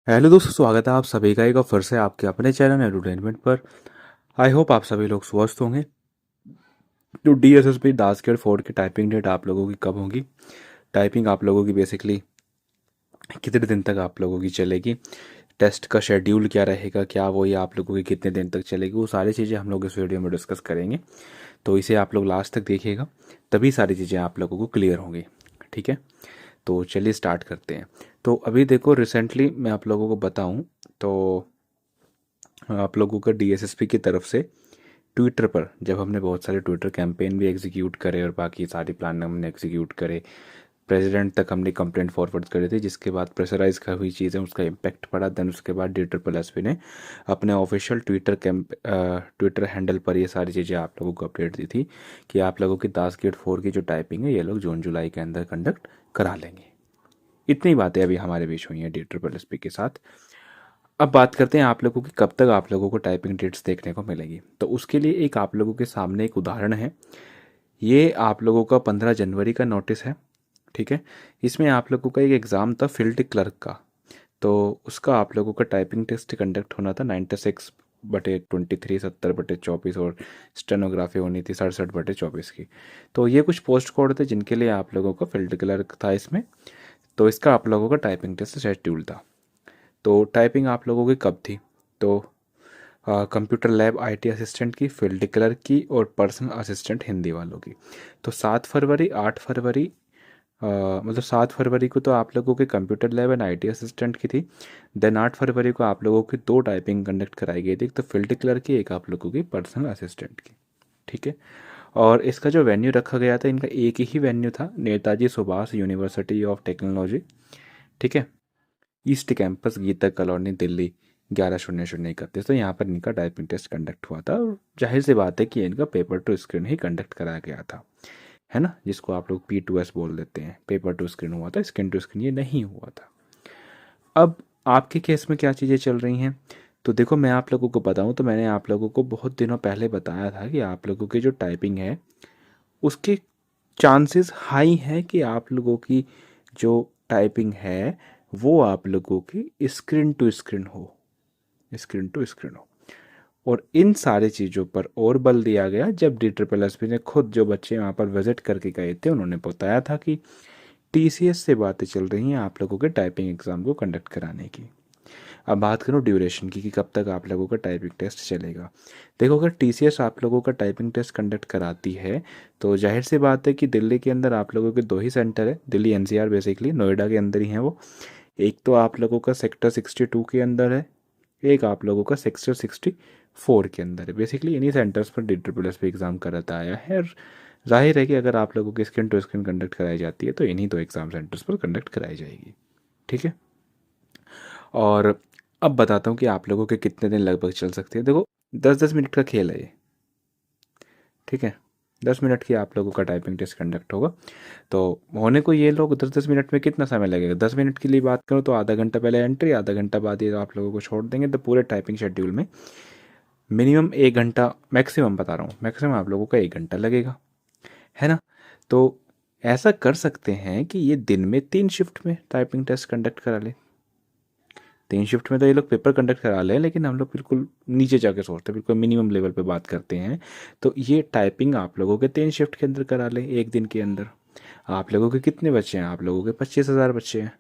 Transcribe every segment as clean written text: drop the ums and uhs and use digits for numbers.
Hello दोस्तों, स्वागत है आप सभी का एक बार फिर से आपके अपने चैनल एंटरटेनमेंट पर। आई होप आप सभी लोग स्वस्थ होंगे। तो डीएसएसपी दासकेड 4 की टाइपिंग डेट आप लोगों की कब होगी? टाइपिंग आप लोगों की बेसिकली कितने दिन तक आप लोगों की चलेगी? टेस्ट का शेड्यूल क्या रहेगा, क्या वो ये आप लोगों की कितने दिन तक चलेगी, वो सारी चीज़ें हम लोग इस वीडियो में डिस्कस करेंगे। तो इसे आप लोग लास्ट तक देखिएगा, तभी सारी चीज़ें आप लोगों को क्लियर होंगी। ठीक है, तो चलिए स्टार्ट करते हैं। तो अभी देखो, रिसेंटली मैं आप लोगों को बताऊं तो आप लोगों का डीएसएसपी की तरफ से ट्विटर पर जब हमने बहुत सारे ट्विटर कैंपेन भी एग्जीक्यूट करे और बाकी सारी प्लान हमने एग्जीक्यूट करे, प्रेसिडेंट तक हमने कंप्लेंट फॉरवर्ड करे थे, जिसके बाद प्रेशराइज का हुई चीज़ें उसका इम्पैक्ट पड़ा। देन उसके बाद डी ट्रिपल एस पी ने अपने ऑफिशियल ट्विटर हैंडल पर ये सारी चीज़ें आप लोगों को अपडेट दी थी कि आप लोगों की दासगेट 4 की जो टाइपिंग है ये लोग जून जुलाई के अंदर कंडक्ट करा लेंगे। इतनी बातें अभी हमारे बीच हुई हैं डी ट्रिपल एस पी के साथ। अब बात करते हैं आप लोगों की कब तक आप लोगों को टाइपिंग डेट्स देखने को मिलेगी। तो उसके लिए एक आप लोगों के सामने एक उदाहरण है। ये आप लोगों का 15 जनवरी का नोटिस है। ठीक है, इसमें आप लोगों का एक एग्ज़ाम था फील्ड क्लर्क का। तो उसका आप लोगों का टाइपिंग टेस्ट कंडक्ट होना था 96/23, 70/24, और स्टेनोग्राफी होनी थी 67/24 की। तो ये कुछ पोस्ट कोड थे जिनके लिए आप लोगों का फील्ड क्लर्क था इसमें। तो इसका आप लोगों का टाइपिंग टेस्ट शेड्यूल था। तो टाइपिंग आप लोगों की कब थी? तो कंप्यूटर लैब आईटी असिस्टेंट की, फील्ड क्लर्क की और पर्सनल असिस्टेंट हिंदी वालों की। तो 7 फरवरी, 8 फरवरी, मतलब 7 फरवरी को तो आप लोगों के computer lab and IT assistant की थी। देन 8 फरवरी को आप लोगों की दो टाइपिंग कंडक्ट कराई गई थी, एक तो फील्ड क्लर्क की, एक आप लोगों की पर्सनल असिस्टेंट की। ठीक है, और इसका जो वेन्यू रखा गया था, इनका एक ही वेन्यू था, Netaji Subhash university of technology. ठीक है, east campus, Geeta colony, Delhi 11/0/0 तो यहाँ पर इनका टाइपिंग टेस्ट कंडक्ट हुआ था। और जाहिर सी बात है कि इनका पेपर टू स्क्रीन ही कंडक्ट कराया गया था, है ना, जिसको आप लोग P2S बोल देते हैं। पेपर टू स्क्रीन हुआ था, स्क्रीन टू स्क्रीन ये नहीं हुआ था। अब आपके केस में क्या चीज़ें चल रही हैं? तो देखो, मैं आप लोगों को बताऊं तो मैंने आप लोगों को बहुत दिनों पहले बताया था कि आप लोगों की जो टाइपिंग है उसके चांसेस हाई हैं कि आप लोगों की जो टाइपिंग है वो आप लोगों की स्क्रीन टू स्क्रीन हो, स्क्रीन टू स्क्रीन हो। और इन सारी चीज़ों पर और बल दिया गया जब डी ट्रिपल एस पी ने खुद जो बच्चे वहाँ पर विजिट करके गए थे उन्होंने बताया था कि टीसीएस से बातें चल रही हैं आप लोगों के टाइपिंग एग्ज़ाम को कंडक्ट कराने की। अब बात करूँ ड्यूरेशन की कि कब तक आप लोगों का टाइपिंग टेस्ट चलेगा। देखो, अगर टीसीएस आप लोगों का टाइपिंग टेस्ट कंडक्ट कराती है तो जाहिर सी बात है कि दिल्ली के अंदर आप लोगों के दो ही सेंटर है, दिल्ली एनसीआर बेसिकली नोएडा के अंदर ही है वो। एक तो आप लोगों का सेक्टर 62 के अंदर है, एक आप लोगों का सेक्टर 64 के अंदर है। बेसिकली इन्हीं सेंटर्स पर D triple S P exam कराता आया है। और जाहिर है कि अगर आप लोगों की स्क्रीन टू स्क्रीन कंडक्ट कराई जाती है तो इन्हीं दो एग्ज़ाम सेंटर्स पर कंडक्ट कराई जाएगी। ठीक है, और अब बताता हूँ कि आप लोगों के कितने दिन लगभग चल सकते हैं। देखो, 10-10 मिनट का खेल है ये। ठीक है, 10 मिनट की आप लोगों का टाइपिंग टेस्ट कंडक्ट होगा। तो होने को ये लोग 10-10 मिनट में कितना समय लगेगा? 10 मिनट के लिए बात करूँ तो आधा घंटा पहले एंट्री, आधा घंटा बाद ये आप लोगों को छोड़ देंगे। तो पूरे टाइपिंग शेड्यूल में मिनिमम 1 घंटा, मैक्सिमम बता रहा हूँ, मैक्सिमम आप लोगों का 1 घंटा लगेगा, है ना। तो ऐसा कर सकते हैं कि ये दिन में 3 शिफ्ट में टाइपिंग टेस्ट कंडक्ट करा ले। 3 शिफ्ट में तो ये लोग पेपर कंडक्ट करा लें, लेकिन हम लोग बिल्कुल नीचे जाके सोचते हैं, बिल्कुल मिनिमम लेवल पे बात करते हैं। तो ये टाइपिंग आप लोगों के 3 शिफ्ट के अंदर करा लें, एक दिन के अंदर। आप लोगों के कितने बच्चे हैं? आप लोगों के 25,000 बच्चे हैं।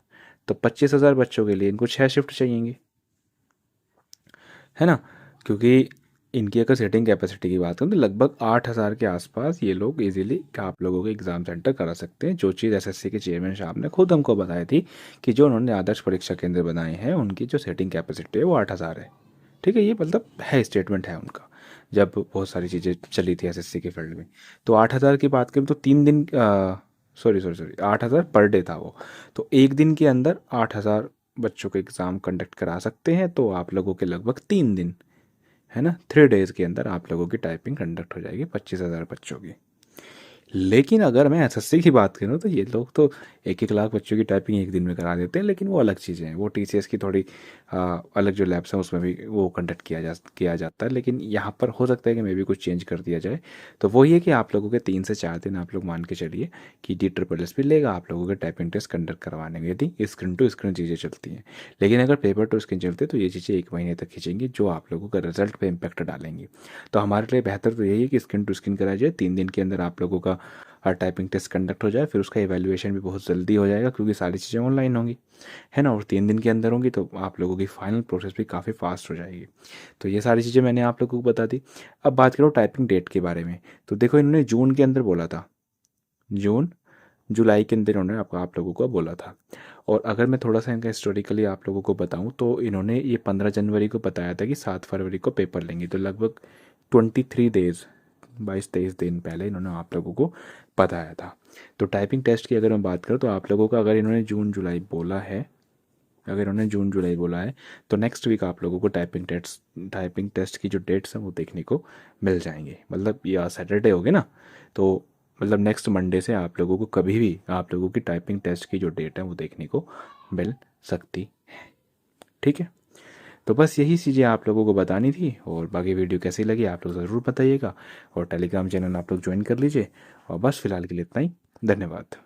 तो 25,000 बच्चों के लिए इनको 6 शिफ्ट चाहिएंगे, है ना। क्योंकि इनकी अगर सीटिंग कैपेसिटी की बात करें तो लगभग 8,000 के आसपास ये लोग इजीली आप लोगों के एग्ज़ाम सेंटर करा सकते हैं। जो चीज़ एसएससी के चेयरमैन साहब ने खुद हमको बताई थी कि जो उन्होंने आदर्श परीक्षा केंद्र बनाए हैं उनकी जो सीटिंग कैपेसिटी है वो 8,000 है। ठीक है, ये मतलब है, स्टेटमेंट है उनका, जब बहुत सारी चीज़ें चली थी एसएससी के फील्ड में। तो 8,000 की बात करें तो 3 दिन, सॉरी 8,000 पर डे था वो। तो एक दिन के अंदर 8,000 बच्चों के एग्ज़ाम कंडक्ट करा सकते हैं। तो आप लोगों के लगभग 3 दिन, है ना, 3 डेज़ के अंदर आप लोगों की टाइपिंग कंडक्ट हो जाएगी 25,000 बच्चों की। लेकिन अगर मैं एसएससी की बात करूँ तो ये लोग तो 1-1 लाख बच्चों की टाइपिंग एक दिन में करा देते हैं, लेकिन वो अलग चीज़ें हैं। वो टीसीएस की थोड़ी अलग जो लैब्स हैं उसमें भी वो कंडक्ट किया जाता है, लेकिन यहाँ पर हो सकता है कि मे भी कुछ चेंज कर दिया जाए। तो वही है कि आप लोगों के 3 से 4 दिन आप लोग मान के चलिए कि DSSS लेगा आप लोगों के टाइपिंग टेस्ट कंडक्ट करवाने में, यदि स्क्रीन टू स्क्रीन चीज़ें चलती हैं। लेकिन अगर पेपर टू स्क्रीन चलते तो ये चीज़ें 1 महीने तक खींचेंगी, जो आप लोगों का रिजल्ट पे इम्पैक्ट डालेंगी। तो हमारे लिए बेहतर तो यही है कि स्क्रीन टू स्क्रीन कराया जाए, 3 दिन के अंदर आप लोगों का टाइपिंग टेस्ट कंडक्ट हो जाए, फिर उसका इवैल्यूएशन भी बहुत जल्दी हो जाएगा क्योंकि सारी चीज़ें ऑनलाइन होंगी, है ना, और 3 दिन के अंदर होंगी, तो आप लोगों की फाइनल प्रोसेस भी काफ़ी फास्ट हो जाएगी। तो ये सारी चीज़ें मैंने आप लोगों को बता दी। अब बात करो टाइपिंग डेट के बारे में, तो देखो इन्होंने जून के अंदर बोला था, जून जुलाई के अंदर इन्होंने आप लोगों को बोला था। और अगर मैं थोड़ा सा इनका हिस्टोरिकली आप लोगों को बताऊं तो इन्होंने ये 15 जनवरी को बताया था कि 7 फरवरी को पेपर लेंगे, तो लगभग 23 डेज, 22-23 दिन पहले इन्होंने आप लोगों को बताया था। तो टाइपिंग टेस्ट की अगर मैं बात करूँ तो आप लोगों का अगर इन्होंने जून जुलाई बोला है, अगर इन्होंने जून जुलाई बोला है तो नेक्स्ट वीक आप लोगों को टाइपिंग टेस्ट की जो डेट्स हैं वो देखने को मिल जाएंगे। मतलब या सैटरडे हो गए ना, तो मतलब नेक्स्ट मंडे से आप लोगों को कभी भी आप लोगों की टाइपिंग टेस्ट की जो डेट है वो देखने को मिल सकती है। ठीक है, तो बस यही चीज़ें आप लोगों को बतानी थी, और बाकी वीडियो कैसी लगी आप लोग ज़रूर बताइएगा, और टेलीग्राम चैनल आप लोग ज्वाइन कर लीजिए। और बस फिलहाल के लिए इतना ही, धन्यवाद।